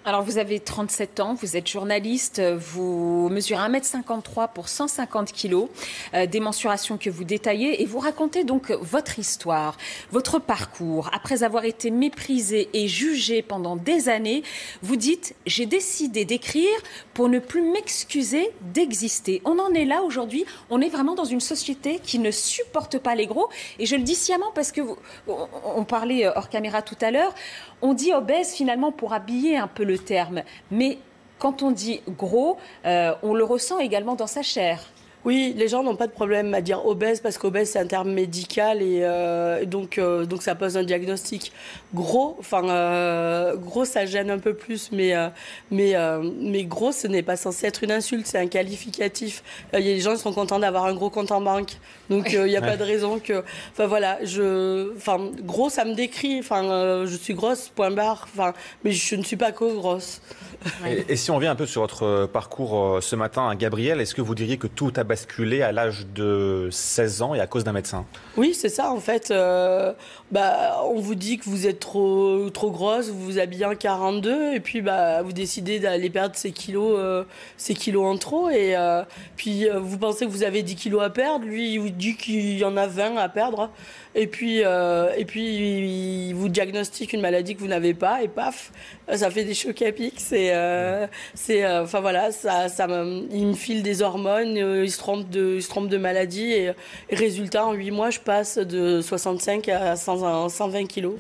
Alors, vous avez 37 ans, vous êtes journaliste, vous mesurez 1,53 m pour 150 kilos, des mensurations que vous détaillez et vous racontez donc votre histoire, votre parcours. Après avoir été méprisé et jugé pendant des années, vous dites « J'ai décidé d'écrire pour ne plus m'excuser d'exister ». On en est là aujourd'hui, on est vraiment dans une société qui ne supporte pas les gros. Et je le dis sciemment parce que on parlait hors caméra tout à l'heure, on dit obèse finalement pour habiller un peu le terme. Mais quand on dit gros, on le ressent également dans sa chair. Oui, les gens n'ont pas de problème à dire obèse parce qu'obèse c'est un terme médical et donc ça pose un diagnostic. Gros, gros ça gêne un peu plus, mais gros ce n'est pas censé être une insulte, c'est un qualificatif. Les gens sont contents d'avoir un gros compte en banque, donc il n'y a pas de raison que. Enfin voilà, gros ça me décrit. Je suis grosse, point barre. Mais je ne suis pas que grosse. Et si on revient un peu sur votre parcours ce matin, Gabrielle, est-ce que vous diriez que tout a basculé à l'âge de 16 ans et à cause d'un médecin? Oui, c'est ça en fait. On vous dit que vous êtes trop grosse, vous vous habillez en 42 et puis vous décidez d'aller perdre ces kilos en trop et puis vous pensez que vous avez 10 kilos à perdre, lui il vous dit qu'il y en a 20 à perdre et puis il vous diagnostique une maladie que vous n'avez pas et paf, ça fait des chocs à pic. Il me file des hormones, il se trompe de maladie et résultat en 8 mois je passe de 65 à 120 kilos.